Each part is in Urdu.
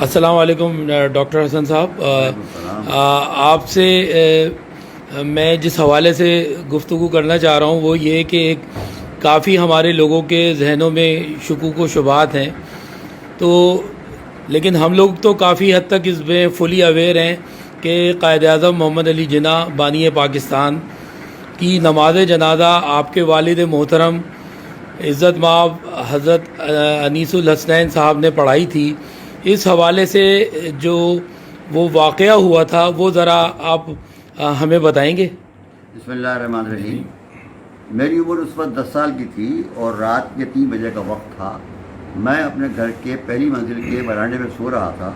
السلام علیکم ڈاکٹر حسن صاحب، آپ سے میں جس حوالے سے گفتگو کرنا چاہ رہا ہوں وہ یہ کہ ایک کافی ہمارے لوگوں کے ذہنوں میں شکوک و شبہات ہیں، تو لیکن ہم لوگ تو کافی حد تک اس میں فلی اویئر ہیں کہ قائد اعظم محمد علی جناح بانی پاکستان کی نماز جنازہ آپ کے والد محترم عزت مآب حضرت انیس الحسنین صاحب نے پڑھائی تھی۔ اس حوالے سے جو وہ واقعہ ہوا تھا وہ ذرا آپ ہمیں بتائیں گے؟ بسم اللہ الرحمن الرحیم۔ میری عمر اس وقت 10 سال کی تھی اور رات کے 3 بجے کا وقت تھا۔ میں اپنے گھر کے پہلی منزل کے برانڈے میں سو رہا تھا،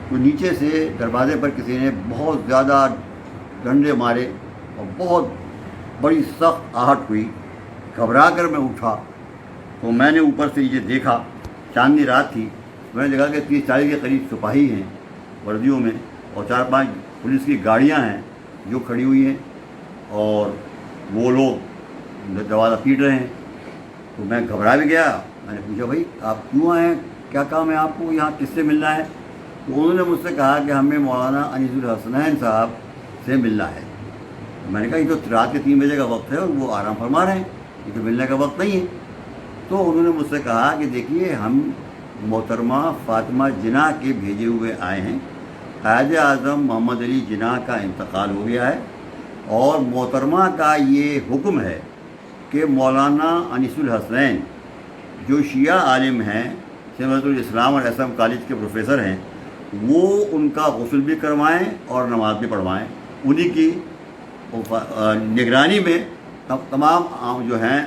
تو نیچے سے دروازے پر کسی نے بہت زیادہ ڈنڈے مارے اور بہت بڑی سخت آہٹ ہوئی۔ گھبرا کر میں اٹھا تو میں نے اوپر سے نیچے دیکھا، چاندنی رات تھی۔ میں نے دیکھا کہ 30-40 کے قریب سپاہی ہیں وردیوں میں، اور 4-5 پولیس کی گاڑیاں ہیں جو کھڑی ہوئی ہیں، اور وہ لوگ دروازہ پیٹ رہے ہیں۔ تو میں گھبرا بھی گیا۔ میں نے پوچھا بھائی آپ کیوں آئے ہیں، کیا کام ہے آپ کو، یہاں کس سے ملنا ہے؟ تو انہوں نے مجھ سے کہا کہ ہمیں مولانا انیس الحسنین صاحب سے ملنا ہے۔ میں نے کہا یہ تو رات کے 3 بجے کا وقت ہے اور وہ آرام فرما رہے ہیں، یہ تو ملنے کا وقت نہیں ہے۔ تو انہوں نے مجھ سے کہا کہ دیکھیے ہم محترمہ فاطمہ جناح کے بھیجے ہوئے آئے ہیں، قائد اعظم محمد علی جناح کا انتقال ہو گیا ہے، اور محترمہ کا یہ حکم ہے کہ مولانا انیس الحسنین جو شیعہ عالم ہیں، سمت الاسلام اور ایس ایم کالج کے پروفیسر ہیں، وہ ان کا غسل بھی کروائیں اور نماز بھی پڑھوائیں۔ انہی کی نگرانی میں تمام جو ہیں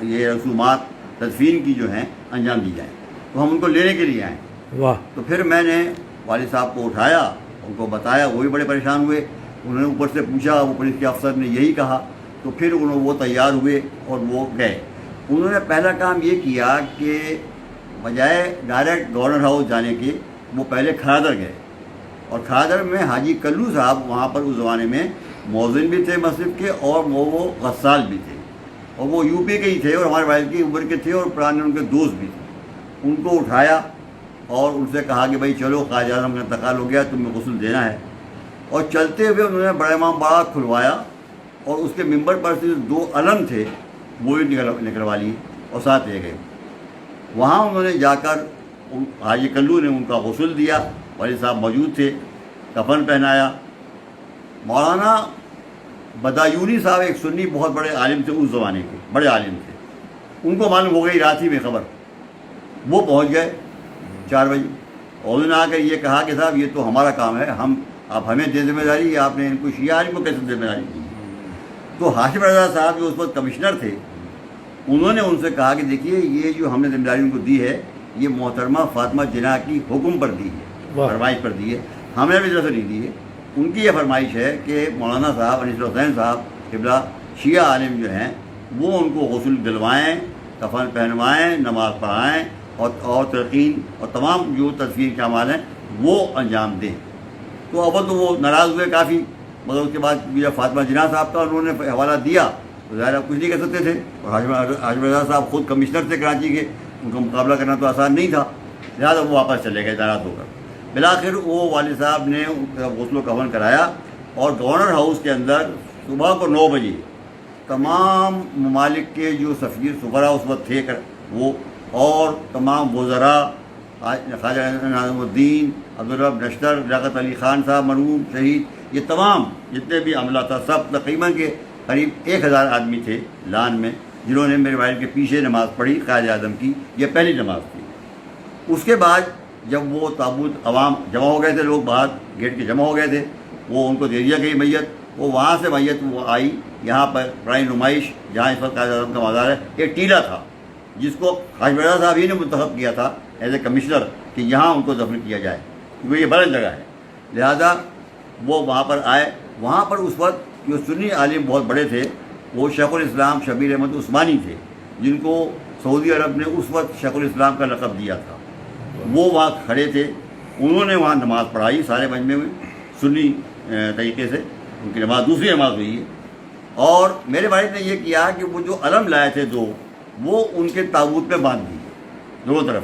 یہ رسومات تدفین کی جو ہیں انجام دی جائیں۔ تو ہم ان کو لینے کے لیے آئے۔ واہ! تو پھر میں نے والد صاحب کو اٹھایا، ان کو بتایا، وہ بھی بڑے پریشان ہوئے۔ انہوں نے اوپر سے پوچھا، وہ پولیس کے افسر نے یہی کہا، تو پھر وہ تیار ہوئے اور وہ گئے۔ انہوں نے پہلا کام یہ کیا کہ بجائے ڈائریکٹ گورنر ہاؤس جانے کے وہ پہلے کھادر گئے، اور کھادر میں حاجی کلو صاحب وہاں پر اس زمانے میں مؤذن بھی تھے مسجد کے، اور وہ غسال بھی تھے، اور وہ یو پی کے ہی تھے اور ہمارے والد کی عمر کے تھے اور پرانے ان کے دوست بھی تھے۔ ان کو اٹھایا اور ان سے کہا کہ بھائی چلو قائد اعظم کا انتقال ہو گیا، تمہیں غسل دینا ہے۔ اور چلتے ہوئے انہوں نے بڑا امام باڑہ کھلوایا، اور اس کے ممبر پر سے 2 علم تھے وہ بھی نکلوا لی اور ساتھ لے گئے۔ وہاں انہوں نے جا کر حاجی کلو نے ان کا غسل دیا، والد صاحب موجود تھے، کفن پہنایا۔ مولانا بدایونی صاحب ایک سنی بہت بڑے عالم تھے، اس زمانے کے بڑے عالم تھے، ان کو معلوم ہو گئی رات ہی میں خبر۔ وہ پہنچ گئے 4 بجے، اور انہوں نے آ کر یہ کہا کہ صاحب یہ تو ہمارا کام ہے، آپ ہمیں دے ذمہ داری، آپ نے ان کو شیعہ عالم کو کیسے ذمہ داری دی؟ تو ہاشم رضا صاحب جو اس وقت کمشنر تھے، انہوں نے ان سے کہا کہ دیکھیے یہ جو ہم نے ذمہ داری ان کو دی ہے، یہ محترمہ فاطمہ جناح کی حکم پر دی ہے، فرمائش پر دی ہے، ہم نے بھی طرف سے نہیں دی ہے۔ ان کی یہ فرمائش ہے کہ مولانا صاحب انیس الحسین صاحب قبلہ شیعہ عالم جو ہیں وہ ان کو غسل دلوائیں، کفن پہنوائیں، نماز پڑھائیں، اور تلقین اور تمام جو تدفین کے اعمال ہیں وہ انجام دیں۔ تو اول تو وہ ناراض ہوئے کافی، مگر اس کے بعد جب فاطمہ جناح صاحب کا انہوں نے حوالہ دیا تو ظاہر کچھ نہیں کر سکتے تھے، اور ہاشم رضا صاحب خود کمشنر تھے کراچی کے، ان کا مقابلہ کرنا تو آسان نہیں تھا، لہٰذا وہ واپس چلے گئے ناراض ہو کر۔ بالآخر وہ والد صاحب نے غسل و کفن کرایا، اور گورنر ہاؤس کے اندر صبح کو 9 بجے تمام ممالک کے جو سفیر سفراء اس وقت تھے وہ، اور تمام وزراء، خواجہ نظام الدین، عبدالرب نشتر، لیاقت علی خان صاحب مرحوم شہید، یہ تمام جتنے بھی عملہ تھا سب تقریباً کے قریب 1000 آدمی تھے لان میں، جنہوں نے میرے والد کے پیچھے نماز پڑھی قائد اعظم کی۔ یہ پہلی نماز تھی۔ اس کے بعد جب وہ تابوت عوام جمع ہو گئے تھے، لوگ باہر گیٹ کے جمع ہو گئے تھے، وہ ان کو دے دیا گئی میت، وہ وہاں سے میت وہ آئی یہاں پر پرانی نمائش جہاں اس وقت قائد اعظم کا مزار ہے، ایک ٹیلا تھا جس کو ہاشم رضا صاحب ہی نے منتخب کیا تھا ایز اے کمشنر کہ یہاں ان کو دفن کیا جائے، کیونکہ یہ بلند جگہ ہے، لہذا وہ وہاں پر آئے۔ وہاں پر اس وقت جو سنی عالم بہت بڑے تھے وہ شیخ الاسلام شبیر احمد عثمانی تھے، جن کو سعودی عرب نے اس وقت شیخ الاسلام کا لقب دیا تھا، وہ وہاں کھڑے تھے۔ انہوں نے وہاں نماز پڑھائی سارے مجمع میں سنی طریقے سے، ان کی نماز دوسری نماز ہوئی ہے۔ اور میرے والد نے یہ کیا کہ وہ جو علم لائے تھے 2 وہ ان کے تابوت پہ باندھ دیے دونوں طرف،